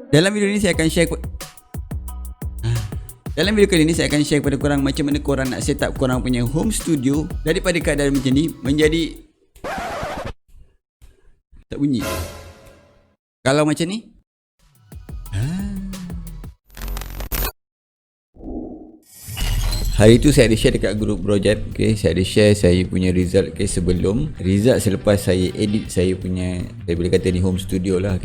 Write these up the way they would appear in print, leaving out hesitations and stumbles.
Dalam video ini saya akan share Dalam video kali ini saya akan share kepada korang macam mana korang nak set up korang punya home studio daripada keadaan macam ni menjadi tak bunyi. Kalau macam ni. Hari tu saya ada share dekat grup project, saya ada share saya punya result sebelum result selepas saya edit saya punya, saya boleh kata ni home studio lah.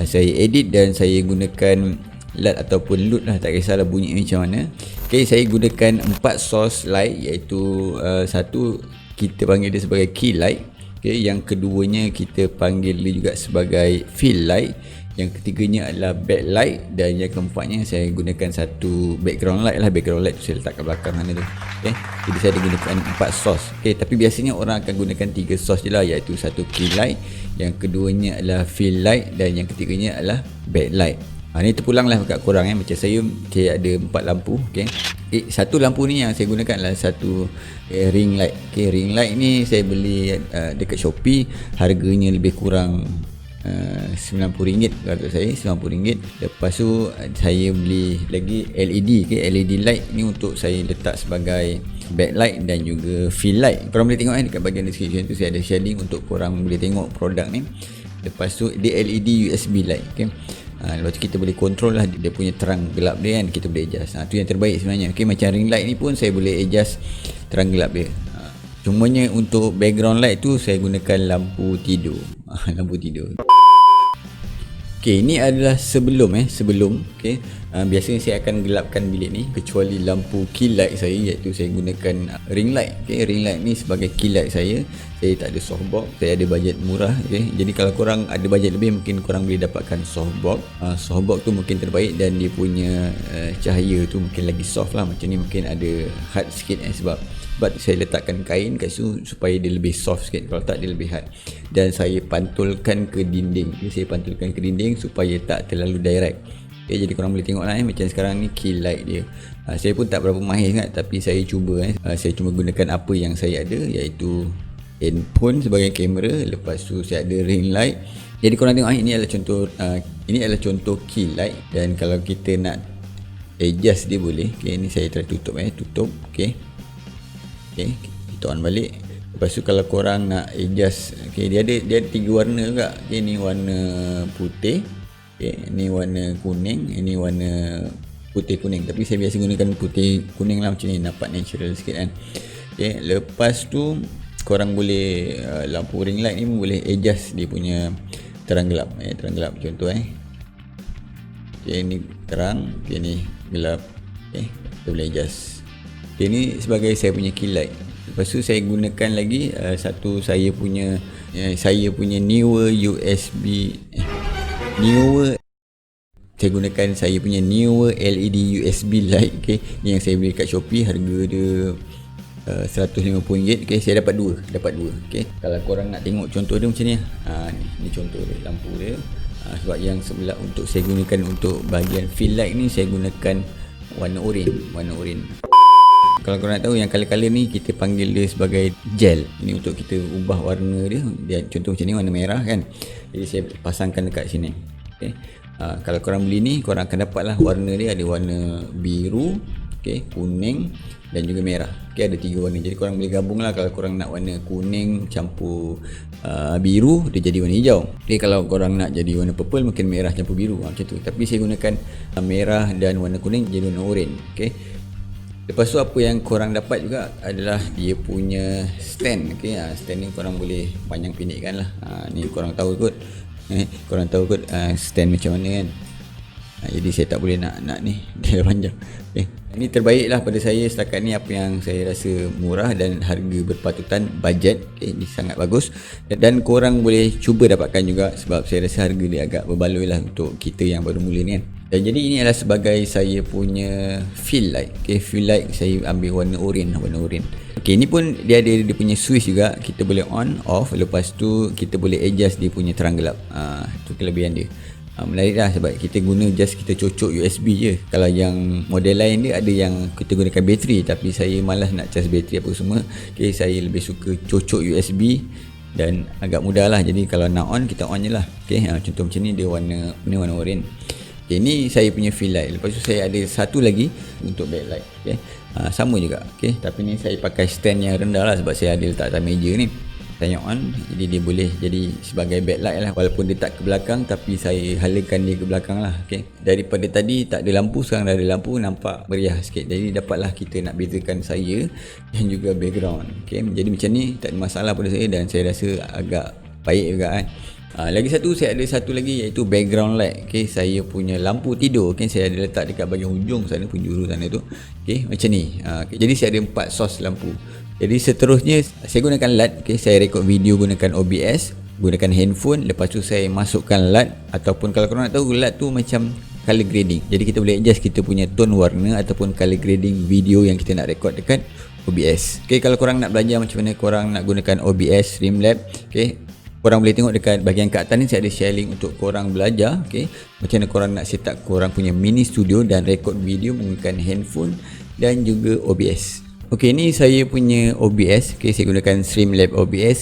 Saya edit dan saya gunakan LUT ataupun LUT lah, tak kisahlah bunyi macam mana. Saya gunakan 4 source light, iaitu satu kita panggil dia sebagai key light, yang keduanya kita panggil dia juga sebagai fill light, yang ketiganya adalah backlight, dan yang keempatnya saya gunakan satu background light lah. Background light tu saya letak kat belakang sana tu. Jadi saya ada gunakan 4 source. Tapi biasanya orang akan gunakan 3 source je lah, iaitu satu key light, yang keduanya adalah fill light, dan yang ketiganya adalah backlight. Ni terpulang lah kat korang macam saya ada 4 lampu. Satu lampu ni yang saya gunakan adalah satu ring light. Ring light ni saya beli dekat Shopee, harganya lebih kurang RM90 kalau tak saya, RM90. Lepas tu saya beli lagi LED. LED light ni untuk saya letak sebagai backlight dan juga fill light. Korang boleh tengok dekat bahagian description tu saya ada share link untuk korang boleh tengok produk ni. Lepas tu dia LED USB light. Lepas tu kita boleh control lah dia punya terang gelap dia kita boleh adjust. Tu yang terbaik sebenarnya. Macam ring light ni pun saya boleh adjust terang gelap dia. Cumanya untuk background light tu saya gunakan lampu tidur. Lampu tidur. Ini adalah sebelum biasanya saya akan gelapkan bilik ni kecuali lampu key light saya, iaitu saya gunakan ring light. Ring light ni sebagai key light saya tak ada softbox, saya ada bajet murah. Jadi kalau korang ada bajet lebih, mungkin korang boleh dapatkan softbox. Softbox tu mungkin terbaik dan dia punya cahaya tu mungkin lagi soft lah. Macam ni mungkin ada hard sikit sebab saya letakkan kain kat situ supaya dia lebih soft sikit. Kalau tak dia lebih hard. Dan saya pantulkan ke dinding. Saya pantulkan ke dinding supaya tak terlalu direct. Jadi korang boleh tengok lah macam sekarang ni key light dia. Saya pun tak berapa mahir sangat, tapi saya cuba saya cuma gunakan apa yang saya ada, iaitu handphone sebagai kamera. Lepas tu saya ada ring light. Jadi korang tengok ini adalah contoh key light. Dan kalau kita nak adjust dia boleh. Ni saya try tutup tutup. Kita on balik. Lepas tu kalau korang nak adjust, dia ada 3 warna juga. Ni warna putih, ni warna kuning, ini warna putih kuning. Tapi saya biasa gunakan putih kuning lah, macam ni nampak natural sikit kan. Lepas tu korang boleh lampu ring light ni pun boleh adjust dia punya terang gelap. Terang gelap contoh ni terang, ni gelap. Kita boleh adjust. Ni sebagai saya punya key light. Lepas tu saya gunakan lagi satu saya punya newer USB saya gunakan saya punya newer LED USB light. Ni yang saya beli kat Shopee, harga dia RM150. Saya dapat dua. Kalau korang nak tengok contoh dia macam ni. Ni contoh dia, lampu dia. Sebab yang sebelah untuk saya gunakan untuk bahagian fill light ni, saya gunakan warna oren. Kalau korang nak tahu, yang color-color ni kita panggil dia sebagai gel. Ini untuk kita ubah warna dia. Contoh macam ni warna merah kan. Jadi saya pasangkan dekat sini. Kalau korang beli ni, korang akan dapat lah warna dia. Ada warna biru, kuning dan juga merah. Ada 3 warna. Jadi korang boleh gabung lah. Kalau korang nak warna kuning campur biru, dia jadi warna hijau. Kalau korang nak jadi warna purple, mungkin merah campur biru, macam tu. Tapi saya gunakan merah dan warna kuning jadi warna orange. Lepas tu apa yang korang dapat juga adalah dia punya stand. Stand ni korang boleh panjang pendekkan lah. Ni korang tahu kot. Stand macam mana kan. Jadi saya tak boleh nak ni dia panjang. Ini terbaik lah pada saya setakat ni, apa yang saya rasa murah dan harga berpatutan bajet. Ini sangat bagus dan korang boleh cuba dapatkan juga, sebab saya rasa harga dia agak berbaloi lah untuk kita yang baru mula ni kan. Dan jadi ini adalah sebagai saya punya fill light. Fill light saya ambil warna oren. Ni pun dia ada dia punya switch juga. Kita boleh on, off. Lepas tu kita boleh adjust dia punya terang gelap. Tu kelebihan dia. Menarik lah, sebab kita guna kita cocok USB je. Kalau yang model lain dia ada yang kita gunakan bateri, tapi saya malas nak charge bateri apa semua. Saya lebih suka cocok USB dan agak mudah lah. Jadi kalau nak on, kita on je lah. Contoh macam ni, dia warna oren. Okay, ni saya punya fill light. Lepas tu saya ada satu lagi untuk backlight. Okay. Sama juga. Okay. Tapi ni saya pakai stand yang rendah lah sebab saya ada letak atas meja ni. Saya on, jadi dia boleh jadi sebagai backlight lah. Walaupun dia tak ke belakang, tapi saya halakan dia ke belakang lah. Okay. Daripada tadi tak ada lampu, sekarang dah ada lampu, nampak meriah sikit. Jadi dapatlah kita nak bezakan saya dan juga background. Okay. Jadi macam ni tak ada masalah pada saya dan saya rasa agak baik juga kan. Lagi satu, saya ada satu lagi iaitu background light. Okay, saya punya lampu tidur, okay, saya ada letak dekat bahagian hujung sana, penjuru sana tu. Okay, macam ni. Okay, jadi saya ada 4 sos lampu. Jadi seterusnya saya gunakan LUT. Okay, saya rekod video gunakan OBS, gunakan handphone. Lepas tu saya masukkan LUT, ataupun kalau korang nak tahu, LUT tu macam color grading. Jadi kita boleh adjust kita punya tone warna ataupun color grading video yang kita nak rekod dekat OBS. Okay, kalau korang nak belajar macam mana korang nak gunakan OBS, Streamlabs, okay, korang boleh tengok dekat bahagian kat atas ni, saya ada share link untuk korang belajar. Okay, macam mana korang nak set up korang punya mini studio dan rekod video menggunakan handphone dan juga OBS. Okay, ni saya punya OBS. Okay, saya gunakan Streamlabs OBS.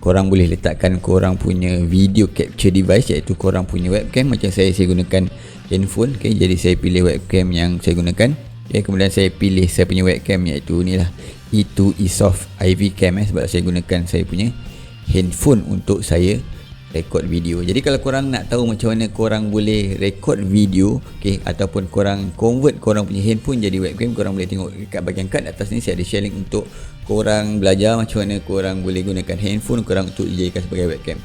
Korang boleh letakkan korang punya video capture device, iaitu korang punya webcam. Macam saya gunakan handphone. Okay, jadi saya pilih webcam yang saya gunakan. Okay, kemudian saya pilih saya punya webcam, iaitu ni lah, E2 eSoft IV Cam, sebab saya gunakan saya punya handphone untuk saya rekod video. Jadi kalau korang nak tahu macam mana korang boleh rekod video, okay, ataupun korang convert korang punya handphone jadi webcam, korang boleh tengok dekat bahagian kad atas ni, saya ada share link untuk korang belajar macam mana korang boleh gunakan handphone korang untuk dijadikan sebagai webcam.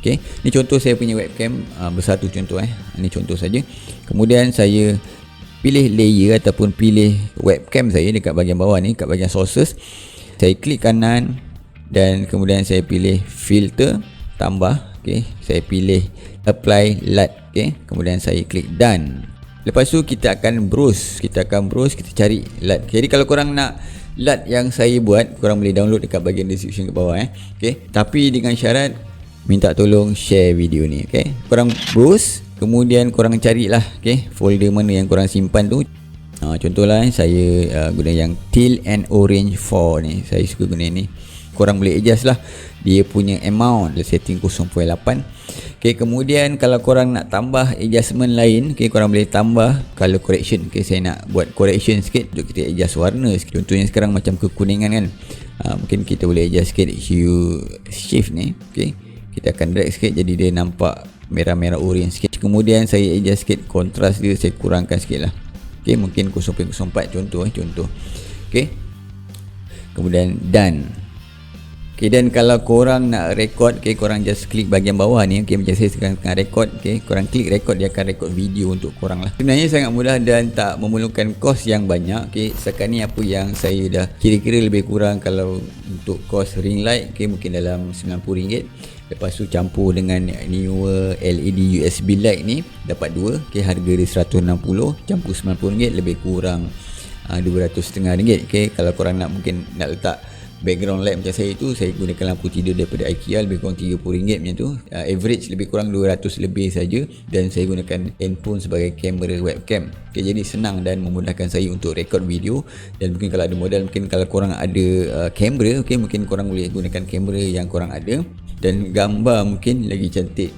Okay, ni contoh saya punya webcam bersatu contoh ni contoh saja. Kemudian saya pilih layer ataupun pilih webcam saya dekat bahagian bawah ni, kat bahagian sources. Saya klik kanan dan kemudian saya pilih filter tambah. Okay, saya pilih apply LUT. Okay, kemudian saya klik done. Lepas tu kita akan browse, kita cari LUT. Jadi kalau korang nak LUT yang saya buat, korang boleh download dekat bahagian description kat bawah Okay, tapi dengan syarat minta tolong share video ni. Okay, korang browse, kemudian korang carilah folder mana yang korang simpan tu. Contohlah saya guna yang teal and orange 4 ni, saya suka guna ni. Korang boleh adjust lah dia punya amount, setting 0.8. Okay, kemudian kalau korang nak tambah adjustment lain, okay, korang boleh tambah color correction. Okay, saya nak buat correction sikit untuk kita adjust warna sikit. Contohnya sekarang macam kekuningan kan, mungkin kita boleh adjust sikit hue shift ni. Okay, kita akan drag sikit jadi dia nampak merah-merah orange sikit. Kemudian saya adjust sikit kontras dia, saya kurangkan sikit lah. Okay, mungkin 0.04 contoh. Okay, kemudian done. Okay, dan kalau korang nak record, okay, korang just klik bahagian bawah ni. Okay, macam saya sekarang tengah record. Okay, korang klik record, dia akan record video untuk korang lah. Sebenarnya sangat mudah dan tak memerlukan kos yang banyak. Okay, setakat ni apa yang saya dah kira-kira lebih kurang, kalau untuk kos ring light, okay, mungkin dalam RM90. Lepas tu campur dengan newer LED USB light ni, dapat dua. Okay, harga dia RM160, campur RM90, lebih kurang RM200.5. Okay, kalau korang nak mungkin nak letak background light macam saya tu, saya gunakan lampu tidur daripada IKEA, lebih kurang RM30 macam tu. Average lebih kurang 200 lebih saja, dan saya gunakan handphone sebagai kamera webcam. Okay, jadi senang dan memudahkan saya untuk rekod video. Dan mungkin kalau ada modal, mungkin kalau korang ada kamera, okay, mungkin korang boleh gunakan kamera yang korang ada, dan gambar mungkin lagi cantik